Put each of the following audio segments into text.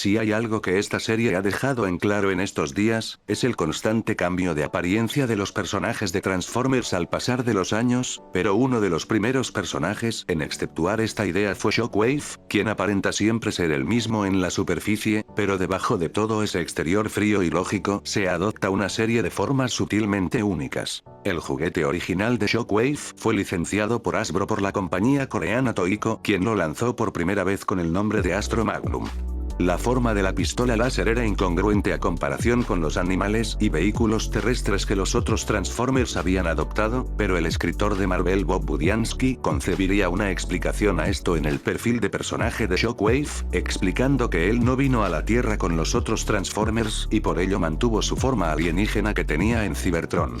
Si hay algo que esta serie ha dejado en claro en estos días, es el constante cambio de apariencia de los personajes de Transformers al pasar de los años, pero uno de los primeros personajes en exceptuar esta idea fue Shockwave, quien aparenta siempre ser el mismo en la superficie, pero debajo de todo ese exterior frío y lógico se adopta una serie de formas sutilmente únicas. El juguete original de Shockwave fue licenciado por Hasbro por la compañía coreana Toyco, quien lo lanzó por primera vez con el nombre de Astro Magnum. La forma de la pistola láser era incongruente a comparación con los animales y vehículos terrestres que los otros Transformers habían adoptado, pero el escritor de Marvel Bob Budiansky concebiría una explicación a esto en el perfil de personaje de Shockwave, explicando que él no vino a la Tierra con los otros Transformers y por ello mantuvo su forma alienígena que tenía en Cybertron.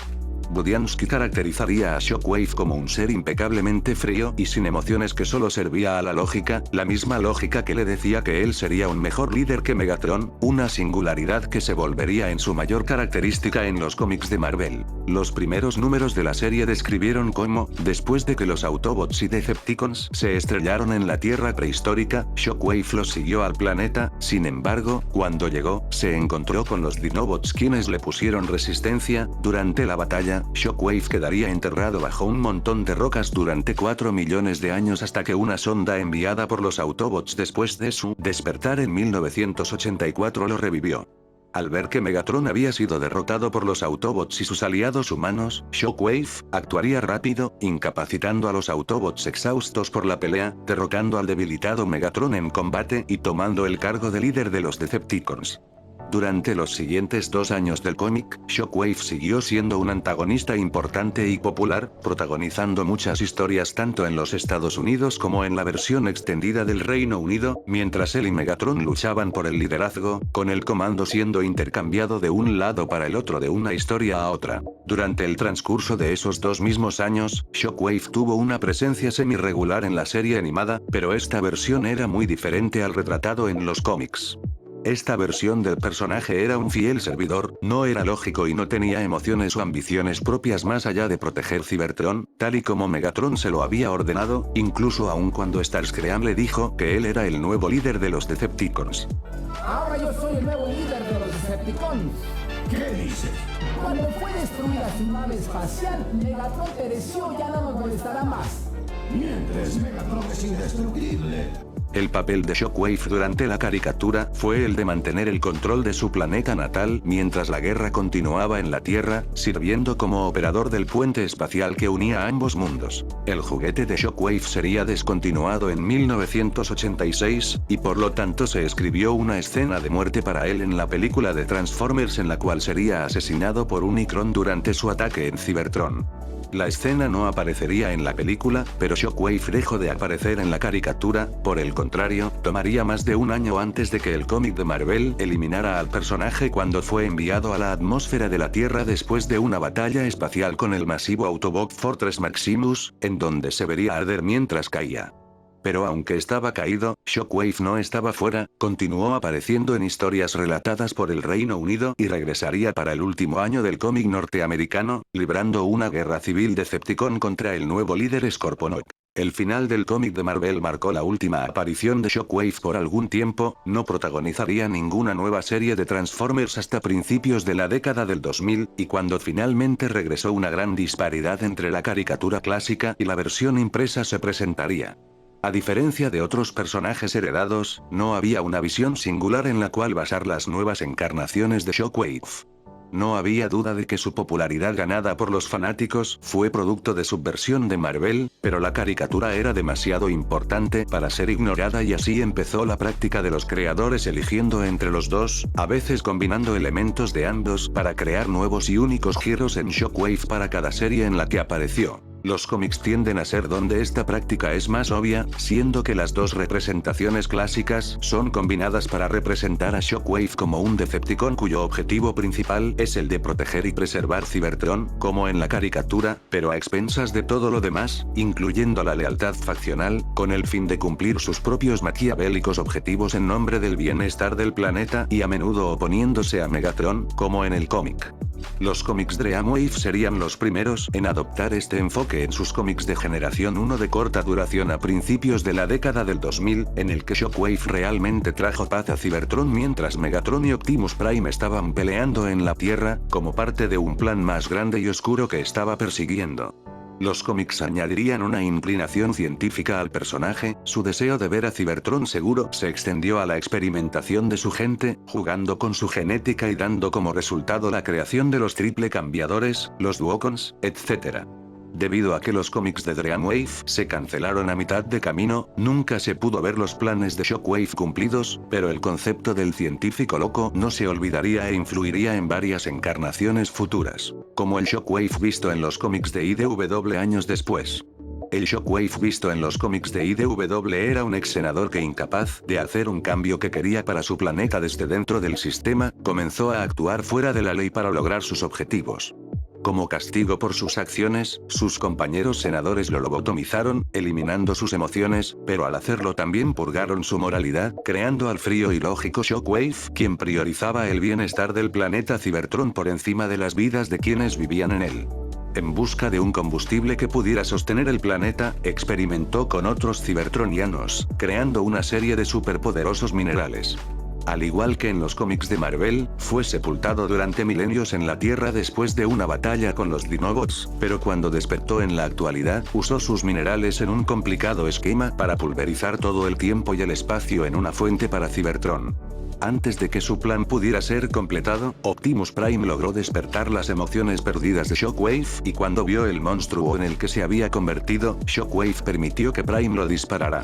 Budiansky caracterizaría a Shockwave como un ser impecablemente frío y sin emociones que solo servía a la lógica, la misma lógica que le decía que él sería un mejor líder que Megatron, una singularidad que se volvería en su mayor característica en los cómics de Marvel. Los primeros números de la serie describieron cómo, después de que los Autobots y Decepticons se estrellaron en la Tierra prehistórica, Shockwave los siguió al planeta. Sin embargo, cuando llegó, se encontró con los Dinobots quienes le pusieron resistencia. Durante la batalla, Shockwave quedaría enterrado bajo un montón de rocas durante 4 millones de años hasta que una sonda enviada por los Autobots después de su despertar en 1984 lo revivió. Al ver que Megatron había sido derrotado por los Autobots y sus aliados humanos, Shockwave actuaría rápido, incapacitando a los Autobots exhaustos por la pelea, derrocando al debilitado Megatron en combate y tomando el cargo de líder de los Decepticons. Durante los siguientes 2 años del cómic, Shockwave siguió siendo un antagonista importante y popular, protagonizando muchas historias tanto en los Estados Unidos como en la versión extendida del Reino Unido, mientras él y Megatron luchaban por el liderazgo, con el comando siendo intercambiado de un lado para el otro de una historia a otra. Durante el transcurso de esos 2 mismos años, Shockwave tuvo una presencia semi-regular en la serie animada, pero esta versión era muy diferente al retratado en los cómics. Esta versión del personaje era un fiel servidor, no era lógico y no tenía emociones o ambiciones propias más allá de proteger Cybertron, tal y como Megatron se lo había ordenado, incluso aun cuando Starscream le dijo que él era el nuevo líder de los Decepticons. Ahora yo soy el nuevo líder de los Decepticons. ¿Qué dices? Cuando fue destruida su nave espacial, Megatron pereció, ya no nos molestará más. Mientras Megatron es indestructible. El papel de Shockwave durante la caricatura fue el de mantener el control de su planeta natal mientras la guerra continuaba en la Tierra, sirviendo como operador del puente espacial que unía a ambos mundos. El juguete de Shockwave sería descontinuado en 1986, y por lo tanto se escribió una escena de muerte para él en la película de Transformers en la cual sería asesinado por Unicron durante su ataque en Cybertron. La escena no aparecería en la película, pero Shockwave dejó de aparecer en la caricatura. Por el contrario, tomaría más de un año antes de que el cómic de Marvel eliminara al personaje cuando fue enviado a la atmósfera de la Tierra después de una batalla espacial con el masivo Autobot Fortress Maximus, en donde se vería arder mientras caía. Pero aunque estaba caído, Shockwave no estaba fuera, continuó apareciendo en historias relatadas por el Reino Unido y regresaría para el último año del cómic norteamericano, librando una guerra civil Decepticon contra el nuevo líder Scorponok. El final del cómic de Marvel marcó la última aparición de Shockwave por algún tiempo, no protagonizaría ninguna nueva serie de Transformers hasta principios de la década del 2000, y cuando finalmente regresó una gran disparidad entre la caricatura clásica y la versión impresa se presentaría. A diferencia de otros personajes heredados, no había una visión singular en la cual basar las nuevas encarnaciones de Shockwave. No había duda de que su popularidad ganada por los fanáticos fue producto de subversión de Marvel, pero la caricatura era demasiado importante para ser ignorada y así empezó la práctica de los creadores eligiendo entre los dos, a veces combinando elementos de ambos para crear nuevos y únicos giros en Shockwave para cada serie en la que apareció. Los cómics tienden a ser donde esta práctica es más obvia, siendo que las dos representaciones clásicas son combinadas para representar a Shockwave como un Decepticon cuyo objetivo principal es el de proteger y preservar Cybertron, como en la caricatura, pero a expensas de todo lo demás, incluyendo la lealtad faccional, con el fin de cumplir sus propios maquiavélicos objetivos en nombre del bienestar del planeta y a menudo oponiéndose a Megatron, como en el cómic. Los cómics Dreamwave serían los primeros en adoptar este enfoque en sus cómics de generación 1 de corta duración a principios de la década del 2000, en el que Shockwave realmente trajo paz a Cybertron mientras Megatron y Optimus Prime estaban peleando en la Tierra, como parte de un plan más grande y oscuro que estaba persiguiendo. Los cómics añadirían una inclinación científica al personaje, su deseo de ver a Cybertron seguro se extendió a la experimentación de su gente, jugando con su genética y dando como resultado la creación de los triple cambiadores, los Duocons, etc. Debido a que los cómics de Dreamwave se cancelaron a mitad de camino, nunca se pudo ver los planes de Shockwave cumplidos, pero el concepto del científico loco no se olvidaría e influiría en varias encarnaciones futuras, como el Shockwave visto en los cómics de IDW años después. El Shockwave visto en los cómics de IDW era un ex senador que, incapaz de hacer un cambio que quería para su planeta desde dentro del sistema, comenzó a actuar fuera de la ley para lograr sus objetivos. Como castigo por sus acciones, sus compañeros senadores lo lobotomizaron, eliminando sus emociones, pero al hacerlo también purgaron su moralidad, creando al frío y lógico Shockwave, quien priorizaba el bienestar del planeta Cybertron por encima de las vidas de quienes vivían en él. En busca de un combustible que pudiera sostener el planeta, experimentó con otros cibertronianos, creando una serie de superpoderosos minerales. Al igual que en los cómics de Marvel, fue sepultado durante milenios en la Tierra después de una batalla con los Dinobots, pero cuando despertó en la actualidad, usó sus minerales en un complicado esquema para pulverizar todo el tiempo y el espacio en una fuente para Cybertron. Antes de que su plan pudiera ser completado, Optimus Prime logró despertar las emociones perdidas de Shockwave, y cuando vio el monstruo en el que se había convertido, Shockwave permitió que Prime lo disparara.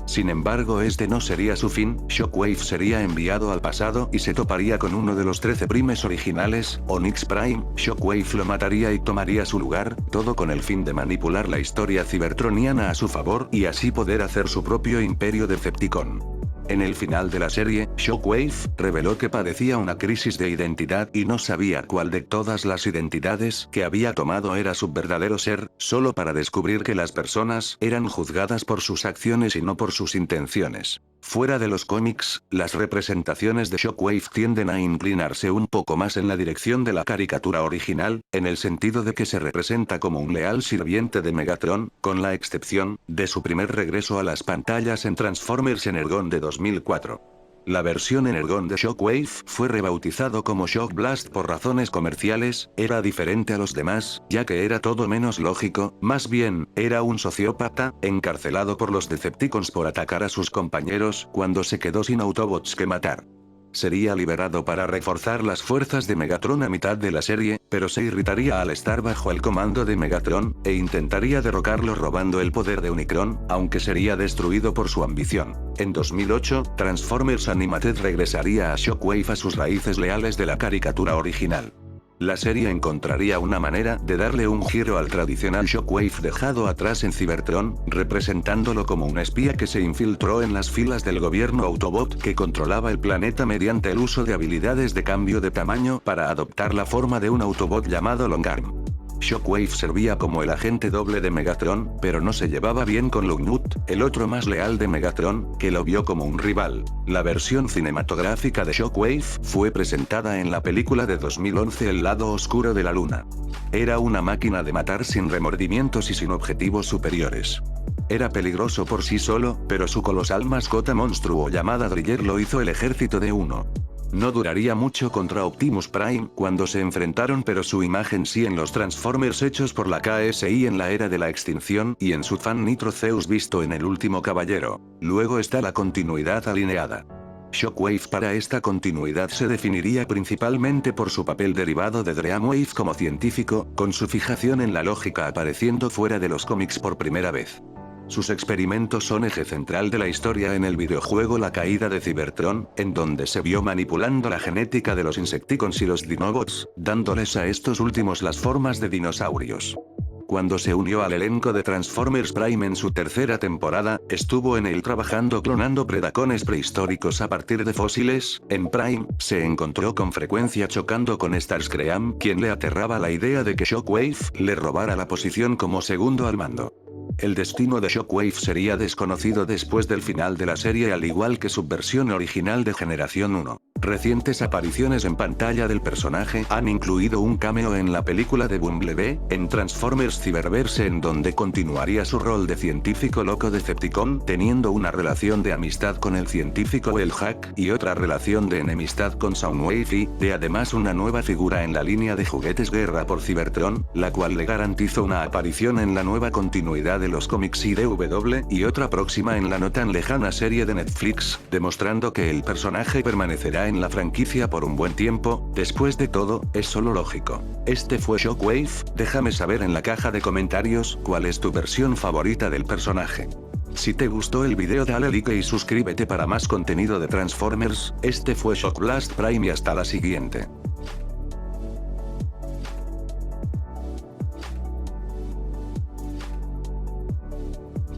Sin embargo, este no sería su fin, Shockwave sería enviado al pasado y se toparía con uno de los 13 primes originales, Onyx Prime, Shockwave lo mataría y tomaría su lugar, todo con el fin de manipular la historia cibertroniana a su favor y así poder hacer su propio imperio Decepticon. En el final de la serie, Shockwave reveló que padecía una crisis de identidad y no sabía cuál de todas las identidades que había tomado era su verdadero ser, solo para descubrir que las personas eran juzgadas por sus acciones y no por sus intenciones. Fuera de los cómics, las representaciones de Shockwave tienden a inclinarse un poco más en la dirección de la caricatura original, en el sentido de que se representa como un leal sirviente de Megatron, con la excepción de su primer regreso a las pantallas en Transformers Energon de 2004. La versión Energon de Shockwave fue rebautizado como Shock Blast por razones comerciales, era diferente a los demás, ya que era todo menos lógico, más bien, era un sociópata, encarcelado por los Decepticons por atacar a sus compañeros cuando se quedó sin Autobots que matar. Sería liberado para reforzar las fuerzas de Megatron a mitad de la serie, pero se irritaría al estar bajo el comando de Megatron, e intentaría derrocarlo robando el poder de Unicron, aunque sería destruido por su ambición. En 2008, Transformers Animated regresaría a Shockwave a sus raíces leales de la caricatura original. La serie encontraría una manera de darle un giro al tradicional Shockwave dejado atrás en Cybertron, representándolo como un espía que se infiltró en las filas del gobierno Autobot que controlaba el planeta mediante el uso de habilidades de cambio de tamaño para adoptar la forma de un Autobot llamado Longarm. Shockwave servía como el agente doble de Megatron, pero no se llevaba bien con Lugnut, el otro más leal de Megatron, que lo vio como un rival. La versión cinematográfica de Shockwave fue presentada en la película de 2011 El lado oscuro de la luna. Era una máquina de matar sin remordimientos y sin objetivos superiores. Era peligroso por sí solo, pero su colosal mascota monstruo llamada Driller lo hizo el ejército de uno. No duraría mucho contra Optimus Prime cuando se enfrentaron, pero su imagen sí en los Transformers hechos por la KSI en la era de la extinción y en su fan Nitro Zeus visto en El último caballero. Luego está la continuidad alineada. Shockwave para esta continuidad se definiría principalmente por su papel derivado de Dreamwave como científico, con su fijación en la lógica apareciendo fuera de los cómics por primera vez. Sus experimentos son eje central de la historia en el videojuego La caída de Cybertron, en donde se vio manipulando la genética de los Insecticons y los Dinobots, dándoles a estos últimos las formas de dinosaurios. Cuando se unió al elenco de Transformers Prime en su tercera temporada, estuvo en él trabajando clonando Predacones prehistóricos a partir de fósiles. En Prime, se encontró con frecuencia chocando con Starscream, quien le aterraba la idea de que Shockwave le robara la posición como segundo al mando. El destino de Shockwave sería desconocido después del final de la serie, al igual que su versión original de Generación 1. Recientes apariciones en pantalla del personaje han incluido un cameo en la película de Bumblebee, en Transformers Cyberverse, en donde continuaría su rol de científico loco Decepticon, teniendo una relación de amistad con el científico El Hack, y otra relación de enemistad con Soundwave, y además una nueva figura en la línea de juguetes Guerra por Cybertron, la cual le garantizó una aparición en la nueva continuidad de los cómics IDW, y otra próxima en la no tan lejana serie de Netflix, demostrando que el personaje permanecerá en la franquicia por un buen tiempo. Después de todo, es solo lógico. Este fue Shockwave. Déjame saber en la caja de comentarios cuál es tu versión favorita del personaje. Si te gustó el video dale like y suscríbete para más contenido de Transformers. Este fue Shock Blast Prime y hasta la siguiente.